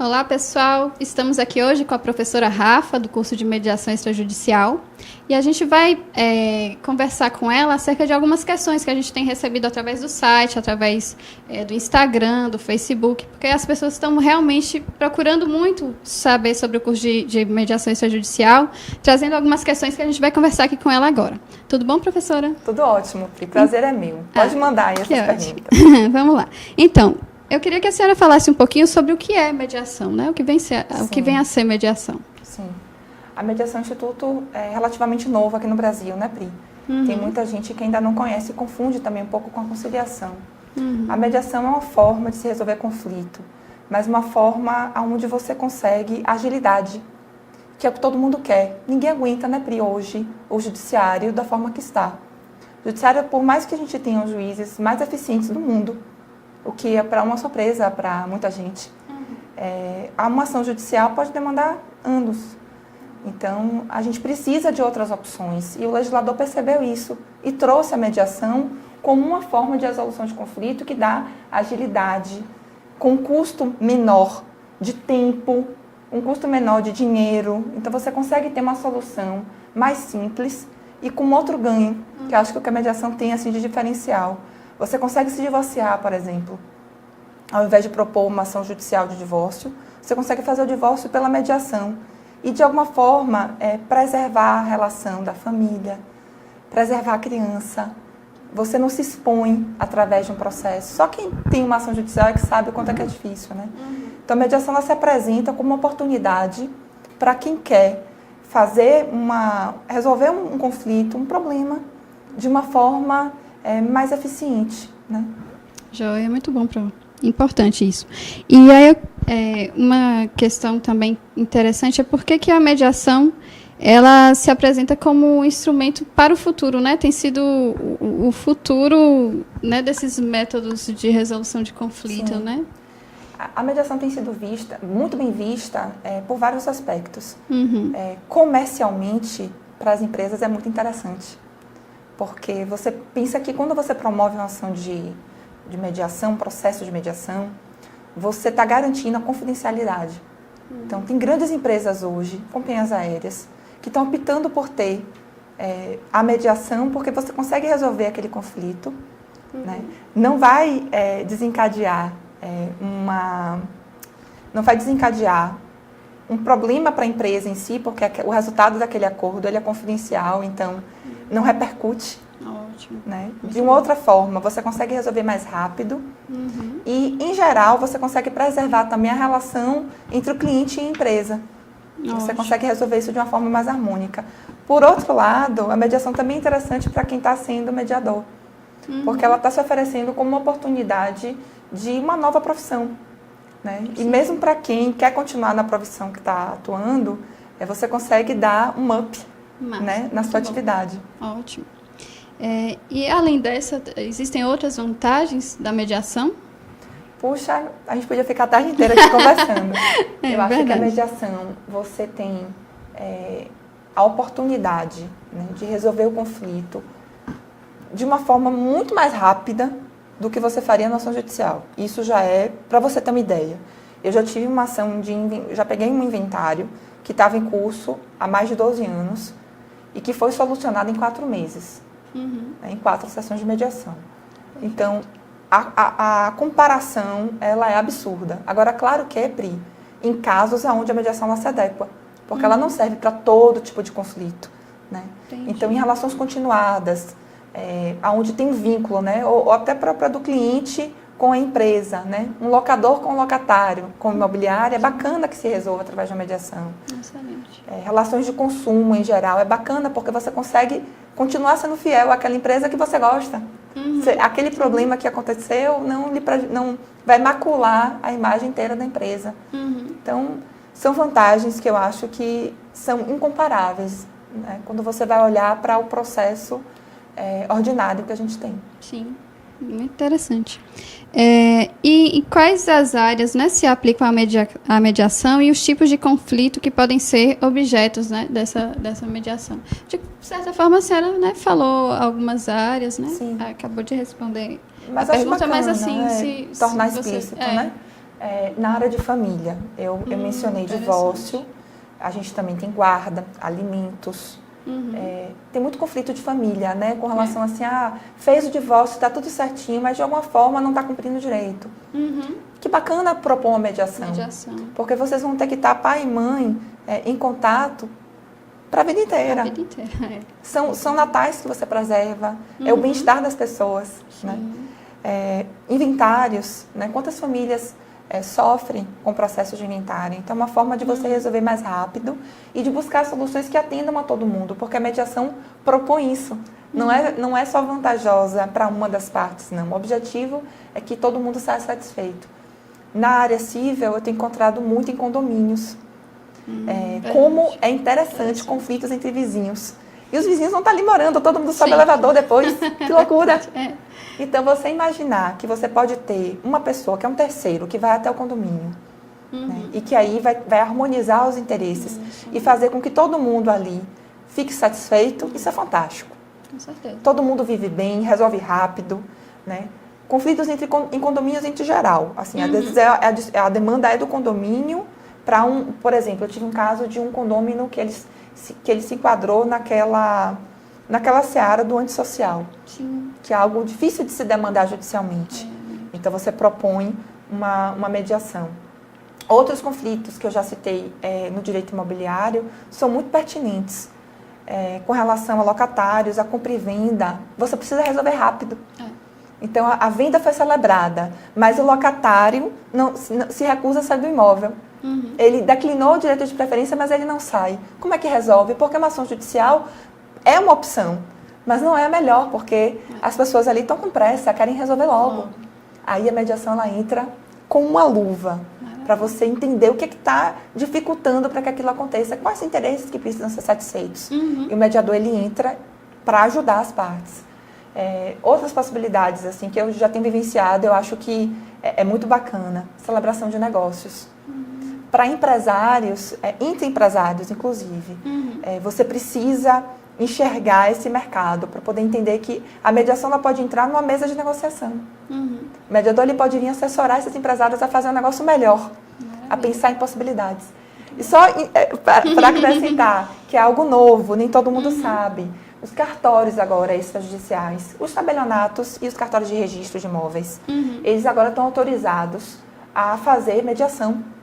Olá, pessoal. Estamos aqui hoje com a professora Rafa, do curso de Mediação Extrajudicial. E a gente vai conversar com ela acerca de algumas questões que a gente tem recebido através do site, através do Instagram, do Facebook, porque as pessoas estão realmente procurando muito saber sobre o curso de Mediação Extrajudicial, trazendo algumas questões que a gente vai conversar aqui com ela agora. Tudo bom, professora? Tudo ótimo, Pri. Prazer é meu. Pode mandar aí essas perguntas. Vamos lá. Então, eu queria que a senhora falasse um pouquinho sobre o que é mediação, né? O que vem a ser mediação. Sim. A mediação é um instituto relativamente novo aqui no Brasil, né, Pri? Uhum. Tem muita gente que ainda não conhece e confunde também um pouco com a conciliação. Uhum. A mediação é uma forma de se resolver conflito, mas uma forma onde você consegue agilidade, que é o que todo mundo quer. Ninguém aguenta, né, Pri, hoje, o judiciário da forma que está. O judiciário, por mais que a gente tenha os juízes mais eficientes do mundo, o que é para uma surpresa para muita gente. Uma ação judicial pode demandar anos. Então, a gente precisa de outras opções. E o legislador percebeu isso e trouxe a mediação como uma forma de resolução de conflito que dá agilidade, com um custo menor de tempo, um custo menor de dinheiro. Então, você consegue ter uma solução mais simples e com outro ganho, que eu acho que o que a mediação tem assim, de diferencial. Você consegue se divorciar, por exemplo. Ao invés de propor uma ação judicial de divórcio, você consegue fazer o divórcio pela mediação. E, de alguma forma, preservar a relação da família, preservar a criança. Você não se expõe através de um processo. Só quem tem uma ação judicial é que sabe o quanto é que é difícil, né? Então, a mediação ela se apresenta como uma oportunidade para quem quer resolver um conflito, um problema, de uma forma mais eficiente, né? Joia, muito bom, importante isso. E aí, uma questão também interessante é por que a mediação ela se apresenta como um instrumento para o futuro, né? Tem sido o futuro, né, desses métodos de resolução de conflito, né? A mediação tem sido muito bem vista por vários aspectos. Comercialmente, para as empresas é muito interessante. Porque você pensa que quando você promove uma ação de mediação, um processo de mediação, você está garantindo a confidencialidade. Então, tem grandes empresas hoje, companhias aéreas, que estão optando por ter a mediação porque você consegue resolver aquele conflito, né? Não vai desencadear um problema para a empresa em si, porque o resultado daquele acordo ele é confidencial, então não repercute. Ótimo. Né? De uma outra forma, você consegue resolver mais rápido e, em geral, você consegue preservar também a relação entre o cliente e a empresa. Ótimo. Você consegue resolver isso de uma forma mais harmônica. Por outro lado, a mediação também é interessante para quem está sendo mediador, porque ela está se oferecendo como uma oportunidade de uma nova profissão. Né? E mesmo para quem quer continuar na profissão que está atuando, você consegue dar um up, né, na sua atividade. Ótimo. E além dessa, existem outras vantagens da mediação? Puxa, a gente podia ficar a tarde inteira aqui conversando. Eu acho verdade. que a mediação, você tem a oportunidade, né, de resolver o conflito de uma forma muito mais rápida do que você faria na ação judicial. Isso já é, para você ter uma ideia. Eu já tive uma ação já peguei um inventário que estava em curso há mais de 12 anos e que foi solucionado em 4 meses, né, em 4 sessões de mediação. Então, a comparação, ela é absurda. Agora, claro que Pri, em casos onde a mediação ela se adequa, porque ela não serve para todo tipo de conflito. Né? Então, em relações continuadas, onde tem vínculo, né, ou até própria do cliente com a empresa, né? Um locador com um locatário, com imobiliária, é bacana que se resolva através da mediação. Excelente. Relações de consumo em geral, é bacana porque você consegue continuar sendo fiel àquela empresa que você gosta. Aquele problema que aconteceu não vai macular a imagem inteira da empresa. Então, são vantagens que eu acho que são incomparáveis, né? Quando você vai olhar para o processo ordinário que a gente tem. Sim. Muito interessante. E quais as áreas, né, se aplicam à mediação e os tipos de conflito que podem ser objetos, né, dessa mediação? De certa forma, a senhora, né, falou algumas áreas, né? Sim. Acabou de responder mas a acho pergunta, bacana, mas assim, tornar explícito, né? Na área de família, eu mencionei divórcio, a gente também tem guarda, alimentos. Tem muito conflito de família, né? Com relação assim, fez o divórcio, está tudo certinho, mas de alguma forma não está cumprindo direito. Que bacana propor uma mediação. Porque vocês vão ter que estar pai e mãe em contato para a vida inteira. A vida inteira, São natais que você preserva, é o bem-estar das pessoas. Né? Inventários, né? Quantas famílias sofrem com o processo de inventário. Então, é uma forma de você resolver mais rápido e de buscar soluções que atendam a todo mundo, porque a mediação propõe isso. Não é só vantajosa para uma das partes, não. O objetivo é que todo mundo saia satisfeito. Na área civil, eu tenho encontrado muito em condomínios. Como é interessante conflitos entre vizinhos. E os vizinhos não estão ali morando, todo mundo sobe o elevador depois. Que loucura! Então, você imaginar que você pode ter uma pessoa que é um terceiro, que vai até o condomínio, né? E que aí vai harmonizar os interesses e fazer com que todo mundo ali fique satisfeito, isso é fantástico. Com certeza. Todo mundo vive bem, resolve rápido, né? Conflitos em condomínios em geral. Assim, às vezes a demanda é do condomínio para por exemplo, eu tive um caso de um condômino que ele se enquadrou naquela seara do antissocial, que é algo difícil de se demandar judicialmente. Então, você propõe uma mediação. Outros conflitos que eu já citei no direito imobiliário são muito pertinentes. Com relação a locatários, a compra e venda, você precisa resolver rápido. Então, a venda foi celebrada, mas o locatário se recusa a sair do imóvel. Ele declinou o direito de preferência, mas ele não sai. Como é que resolve? Porque uma ação judicial é uma opção, mas não é a melhor, porque as pessoas ali estão com pressa, querem resolver logo. Aí a mediação ela entra com uma luva, para você entender o que está dificultando para que aquilo aconteça, quais os interesses que precisam ser satisfeitos. E o mediador ele entra para ajudar as partes. Outras possibilidades assim que eu já tenho vivenciado, eu acho que é muito bacana, celebração de negócios. Para empresários, entre empresários inclusive, você precisa enxergar esse mercado para poder entender que a mediação ela pode entrar numa mesa de negociação. O mediador ele pode vir assessorar esses empresários a fazer um negócio melhor, a pensar em possibilidades. E só para acrescentar, que é algo novo, nem todo mundo sabe, os cartórios agora extrajudiciais, os tabelionatos e os cartórios de registro de imóveis, eles agora estão autorizados a fazer mediação.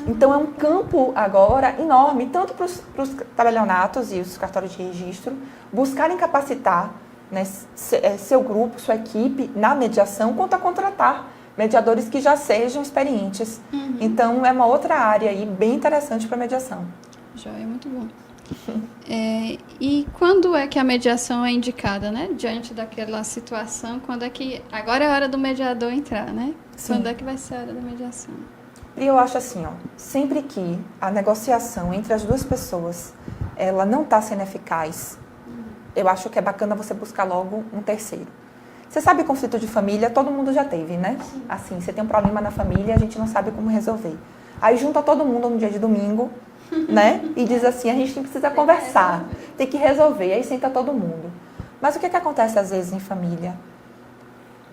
Então, é um campo agora enorme, tanto para os tabelionatos e os cartórios de registro, buscarem capacitar, né, seu grupo, sua equipe na mediação, quanto a contratar mediadores que já sejam experientes. Então, é uma outra área aí bem interessante para a mediação. Já é muito bom. E quando é que a mediação é indicada, né? Diante daquela situação, quando é que... Agora é a hora do mediador entrar, né? Sim. Quando é que vai ser a hora da mediação? E eu acho assim, sempre que a negociação entre as duas pessoas, ela não está sendo eficaz, eu acho que é bacana você buscar logo um terceiro. Você sabe conflito de família, todo mundo já teve, né? Sim. Assim, você tem um problema na família, a gente não sabe como resolver. Aí junta todo mundo no dia de domingo, né? E diz assim, a gente precisa conversar, tem que resolver, aí senta todo mundo. Mas o que acontece às vezes em família?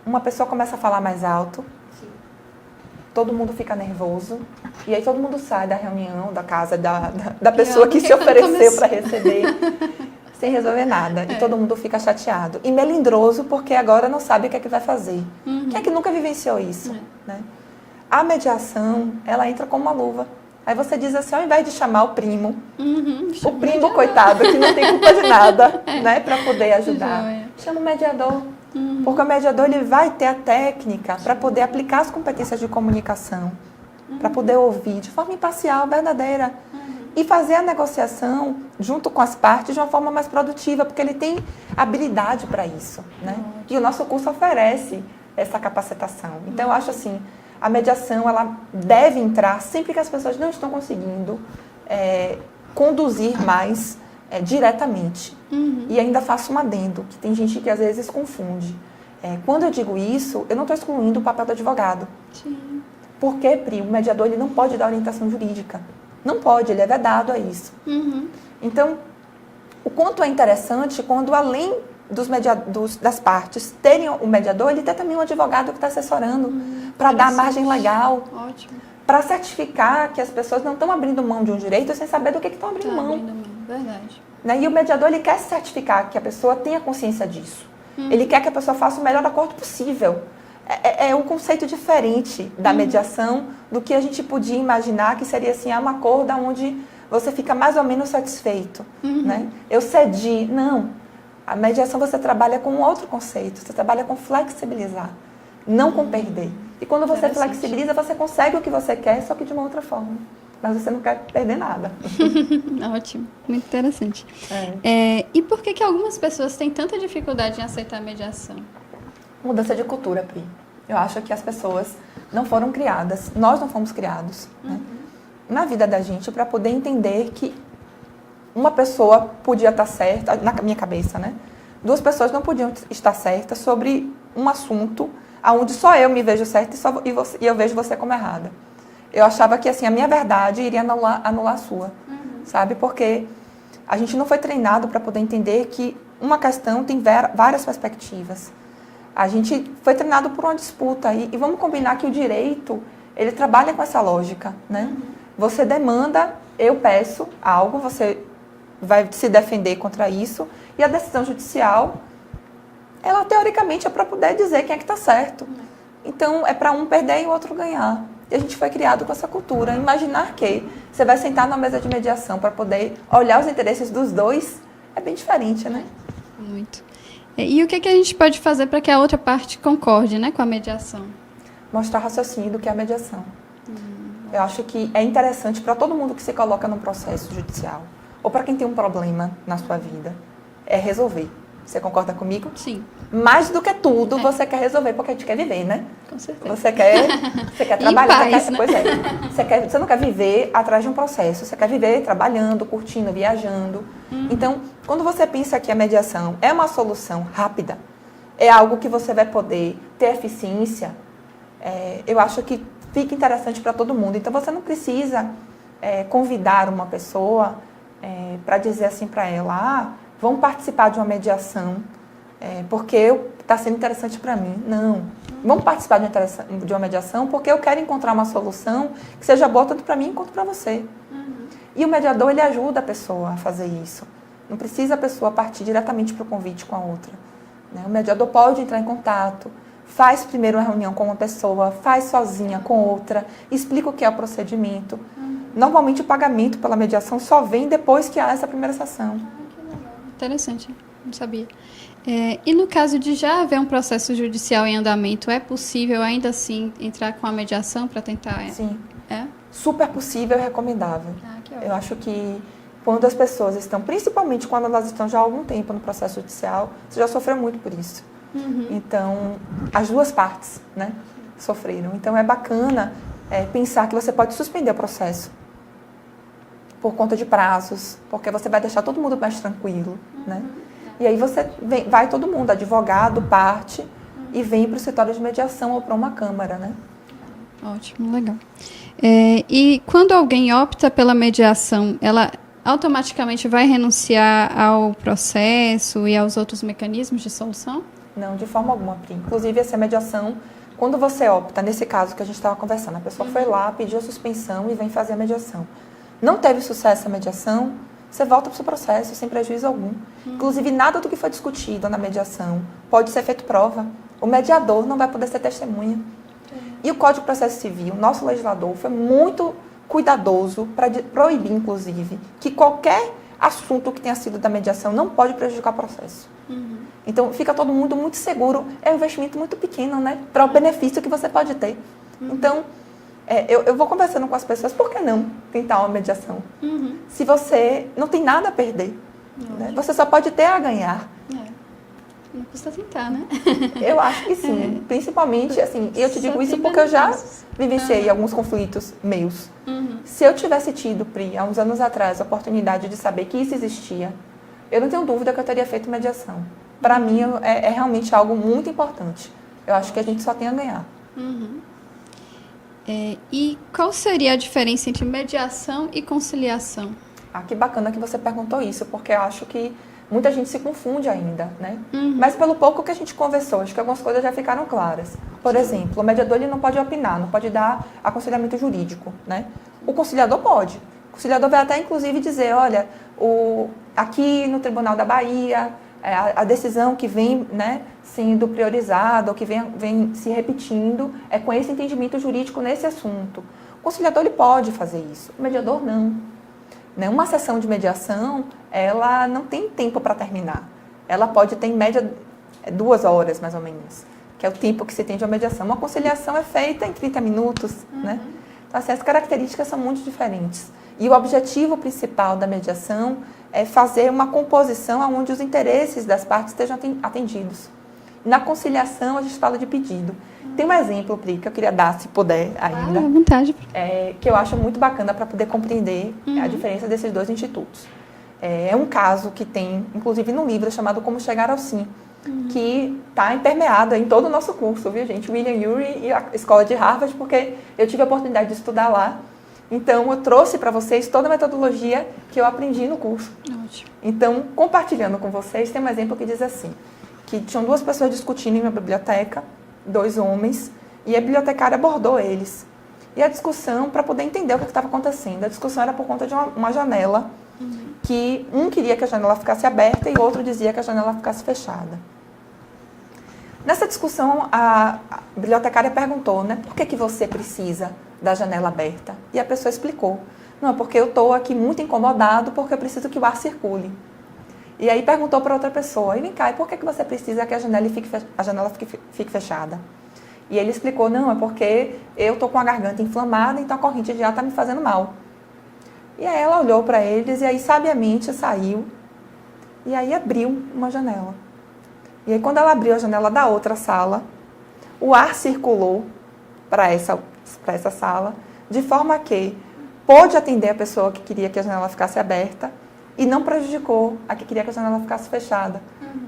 Uma pessoa começa a falar mais alto, todo mundo fica nervoso, e aí todo mundo sai da reunião, da casa, da pessoa que se ofereceu para receber, sem resolver nada. E todo mundo fica chateado. E melindroso, porque agora não sabe o que é que vai fazer. Quem é que nunca vivenciou isso? Né? A mediação, ela entra como uma luva. Aí você diz assim, ao invés de chamar o primo, coitado, que não tem culpa de nada, né, para poder ajudar, chama o mediador. Porque o mediador ele vai ter a técnica para poder aplicar as competências de comunicação, para poder ouvir de forma imparcial, verdadeira, e fazer a negociação junto com as partes de uma forma mais produtiva, porque ele tem habilidade para isso, né? E o nosso curso oferece essa capacitação. Então, eu acho assim, a mediação ela deve entrar sempre que as pessoas não estão conseguindo conduzir mais diretamente. E ainda faço um adendo, que tem gente que às vezes confunde. Quando eu digo isso, eu não estou excluindo o papel do advogado. Sim. Porque, Pri, o mediador ele não pode dar orientação jurídica. Não pode, ele é vedado a isso. Então, o quanto é interessante quando, além das partes terem o mediador, ele tem também um advogado que está assessorando. para dar margem legal, Ótimo. para certificar que as pessoas não estão abrindo mão de um direito sem saber do que estão abrindo mão. Verdade. Né? E o mediador, ele quer certificar que a pessoa tenha consciência disso. Ele quer que a pessoa faça o melhor acordo possível. É um conceito diferente da mediação do que a gente podia imaginar que seria assim, um acordo onde você fica mais ou menos satisfeito. Né? Eu cedi. Não. A mediação você trabalha com outro conceito. Você trabalha com flexibilizar, não com perder. E quando você flexibiliza, você consegue o que você quer, só que de uma outra forma. Mas você não quer perder nada. Ótimo, muito interessante. E por que algumas pessoas têm tanta dificuldade em aceitar a mediação? Mudança de cultura, Pri. Eu acho que as pessoas não foram criadas, nós não fomos criados, né, na vida da gente para poder entender que uma pessoa podia estar certa, na minha cabeça, né? Duas pessoas não podiam estar certas sobre um assunto onde só eu me vejo certa e eu vejo você como errada. Eu achava que assim, a minha verdade iria anular a sua, sabe? Porque a gente não foi treinado para poder entender que uma questão tem várias perspectivas. A gente foi treinado por uma disputa e vamos combinar que o direito, ele trabalha com essa lógica, né? Você demanda, eu peço algo, você vai se defender contra isso e a decisão judicial, ela teoricamente é para poder dizer quem é que está certo. Então, é para um perder e o outro ganhar. E a gente foi criado com essa cultura. Imaginar que você vai sentar numa mesa de mediação para poder olhar os interesses dos dois é bem diferente, né? Muito. E o que a gente pode fazer para que a outra parte concorde, né, com a mediação? Mostrar raciocínio do que é a mediação. Eu acho que é interessante para todo mundo que se coloca num processo judicial, ou para quem tem um problema na sua vida, é resolver. Você concorda comigo? Sim. Mais do que tudo, você quer resolver, porque a gente quer viver, né? Com certeza. Você quer trabalhar. Em paz, né? Pois é. Você não quer viver atrás de um processo. Você quer viver trabalhando, curtindo, viajando. Então, quando você pensa que a mediação é uma solução rápida, é algo que você vai poder ter eficiência, eu acho que fica interessante para todo mundo. Então, você não precisa convidar uma pessoa para dizer assim para ela, vamos participar de uma mediação, porque está sendo interessante para mim. Não. Vamos participar de uma mediação porque eu quero encontrar uma solução que seja boa tanto para mim quanto para você. E o mediador, ele ajuda a pessoa a fazer isso. Não precisa a pessoa partir diretamente para o convite com a outra. Né? O mediador pode entrar em contato, faz primeiro uma reunião com uma pessoa, faz sozinha com outra, explica o que é o procedimento. Normalmente o pagamento pela mediação só vem depois que há essa primeira sessão. Interessante, não sabia. E no caso de já haver um processo judicial em andamento, é possível ainda assim entrar com a mediação para tentar? Sim. É? Super possível e recomendável. Que ótimo. Eu acho que quando as pessoas estão, principalmente quando elas estão já há algum tempo no processo judicial, você já sofreu muito por isso. Então, as duas partes, né, sofreram. Então, é bacana pensar que você pode suspender o processo por conta de prazos, porque você vai deixar todo mundo mais tranquilo, né? E aí vai todo mundo, advogado, parte, e vem para o escritório de mediação ou para uma câmara, né? Ótimo, legal. E quando alguém opta pela mediação, ela automaticamente vai renunciar ao processo e aos outros mecanismos de solução? Não, de forma alguma, Pri. Inclusive, essa mediação, quando você opta, nesse caso que a gente estava conversando, a pessoa foi lá, pediu a suspensão e vem fazer a mediação. Não teve sucesso a mediação, você volta para o seu processo sem prejuízo algum. Inclusive, nada do que foi discutido na mediação pode ser feito prova. O mediador não vai poder ser testemunha. E o Código de Processo Civil, nosso legislador, foi muito cuidadoso para proibir, inclusive, que qualquer assunto que tenha sido da mediação não pode prejudicar o processo. Então, fica todo mundo muito seguro. É um investimento muito pequeno, né? Para o benefício que você pode ter. Então, eu vou conversando com as pessoas, por que não tentar uma mediação? Se você não tem nada a perder, né? Você só pode ter a ganhar. Não custa tentar, né? Eu acho que sim. Principalmente, assim, eu te digo isso porque eu já vivenciei alguns conflitos meus. Se eu tivesse tido, Pri, há uns anos atrás, a oportunidade de saber que isso existia, eu não tenho dúvida que eu teria feito mediação. Para mim, é realmente algo muito importante. Eu acho que a gente só tem a ganhar. E qual seria a diferença entre mediação e conciliação? Que bacana que você perguntou isso, porque eu acho que Muita gente se confunde ainda, né? Mas pelo pouco que a gente conversou, acho que algumas coisas já ficaram claras. Por exemplo, o mediador ele não pode opinar, não pode dar aconselhamento jurídico, né? O conciliador pode. O conciliador vai até, inclusive, dizer, olha, aqui no Tribunal da Bahia, a decisão que vem, né, sendo priorizada, ou que vem se repetindo, é com esse entendimento jurídico nesse assunto. O conciliador ele pode fazer isso, o mediador não. Uma sessão de mediação, ela não tem tempo para terminar. Ela pode ter, em média, 2 horas, mais ou menos, que é o tempo que se tem de uma mediação. Uma conciliação é feita em 30 minutos, né? Então, assim, as características são muito diferentes. E o objetivo principal da mediação é fazer uma composição onde os interesses das partes estejam atendidos. Na conciliação, a gente fala de pedido. Tem um exemplo, Pri, que eu queria dar, se puder ainda. À vontade. Que eu acho muito bacana para poder compreender a diferença desses 2 institutos. É um caso que tem, inclusive, no livro chamado Como Chegar ao Sim, que está impermeado em todo o nosso curso, viu, gente? William Ury e a Escola de Harvard, porque eu tive a oportunidade de estudar lá. Então, eu trouxe para vocês toda a metodologia que eu aprendi no curso. Ótimo. Então, compartilhando com vocês, tem um exemplo que diz assim, que tinham 2 pessoas discutindo em uma biblioteca, 2 homens, e a bibliotecária abordou eles. E a discussão, para poder entender o que estava acontecendo, a discussão era por conta de uma janela, que um queria que a janela ficasse aberta e o outro dizia que a janela ficasse fechada. Nessa discussão, a bibliotecária perguntou, né, por que você precisa da janela aberta? E a pessoa explicou, não, é porque eu estou aqui muito incomodado porque eu preciso que o ar circule. E aí perguntou para outra pessoa, e vem cá, e por que você precisa que a janela fique fechada? E ele explicou, não, é porque eu estou com a garganta inflamada, então a corrente de ar está me fazendo mal. E aí ela olhou para eles e aí sabiamente saiu e aí abriu uma janela. E aí quando ela abriu a janela da outra sala, o ar circulou para essa sala, de forma que pôde atender a pessoa que queria que a janela ficasse aberta e não prejudicou a que queria que a janela ficasse fechada,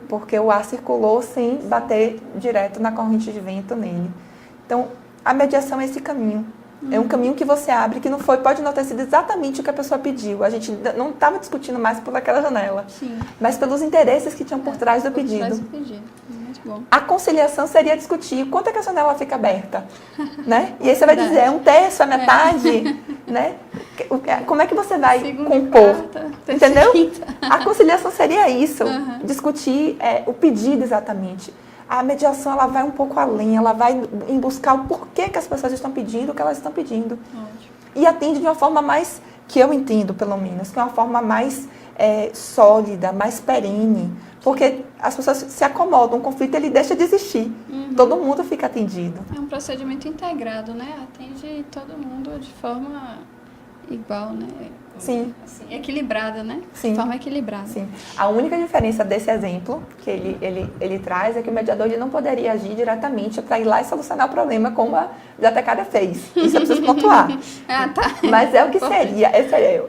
porque o ar circulou sem bater direto na corrente de vento nele. Então, a mediação é esse caminho. É um caminho que você abre, que pode não ter sido exatamente o que a pessoa pediu. A gente não estava discutindo mais por aquela janela, mas pelos interesses que tinham por trás do pedido. Muito bom. A conciliação seria discutir quanto é que a janela fica aberta, né? E aí você vai dizer, é 1/3, é metade, né? Como é que você vai compor? Quarta, entendeu? A conciliação seria isso, discutir o pedido exatamente. A mediação ela vai um pouco além, ela vai em buscar o porquê que as pessoas estão pedindo o que elas estão pedindo. Ótimo. E atende de uma forma mais, que eu entendo pelo menos, que é uma forma mais sólida, mais perene. Porque as pessoas se acomodam, o conflito ele deixa de existir. Todo mundo fica atendido. É um procedimento integrado, né? Atende todo mundo de forma igual, né? Sim. Assim, equilibrada, né? Sim. De forma equilibrada. Sim. A única diferença desse exemplo que ele traz é que o mediador ele não poderia agir diretamente para ir lá e solucionar o problema como a bibliotecária fez. Isso eu preciso pontuar. Tá. Mas é o que seria,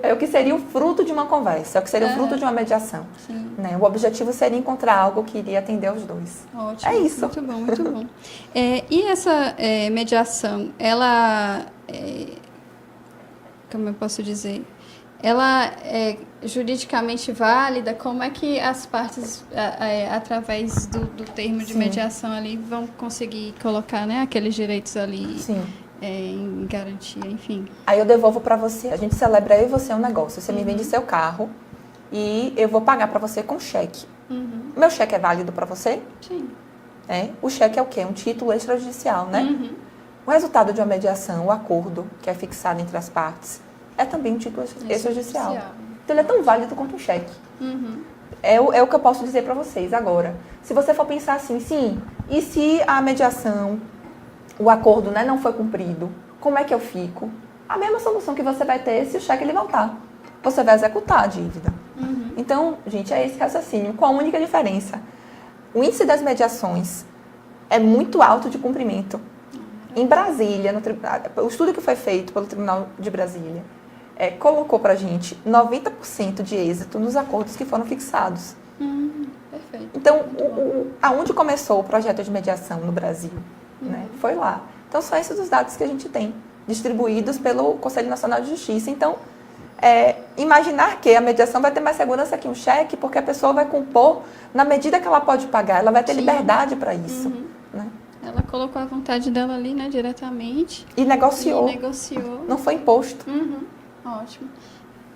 é o que seria o fruto de uma conversa, é o que seria o fruto de uma mediação. Sim. Né? O objetivo seria encontrar algo que iria atender os dois. Ótimo. É isso. Muito bom, muito bom. E essa mediação, ela... como eu posso dizer? Ela é juridicamente válida? Como é que as partes, através do termo de mediação ali, vão conseguir colocar, né, aqueles direitos ali em garantia, enfim? Aí eu devolvo para você. A gente celebra eu e você um negócio. Você me vende seu carro e eu vou pagar para você com cheque. Meu cheque é válido para você? Sim. O cheque é o quê? Um título extrajudicial, né? O resultado de uma mediação, o acordo que é fixado entre as partes, é também um título extrajudicial. Então, ele é tão válido quanto um cheque. É o que eu posso dizer para vocês agora. Se você for pensar assim, sim, e se a mediação, o acordo, né, não foi cumprido, como é que eu fico? A mesma solução que você vai ter se o cheque ele voltar. Você vai executar a dívida. Então, gente, é esse raciocínio. Com a única diferença. O índice das mediações é muito alto de cumprimento. Em Brasília, o estudo que foi feito pelo Tribunal de Brasília colocou para a gente 90% de êxito nos acordos que foram fixados. Perfeito. Então, aonde começou o projeto de mediação no Brasil? Né? Foi lá. Então, são esses os dados que a gente tem, distribuídos pelo Conselho Nacional de Justiça. Então, imaginar que a mediação vai ter mais segurança que um cheque, porque a pessoa vai compor na medida que ela pode pagar, ela vai ter liberdade para isso. Né? Ela colocou a vontade dela ali, né, diretamente. E negociou. Não foi imposto. Ótimo.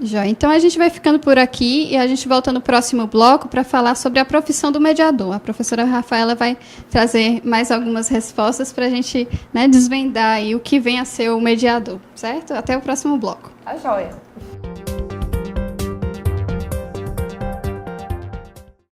Jó, então a gente vai ficando por aqui e a gente volta no próximo bloco para falar sobre a profissão do mediador. A professora Rafaela vai trazer mais algumas respostas para a gente, né, desvendar aí o que vem a ser o mediador, certo? Até o próximo bloco. Tá joia.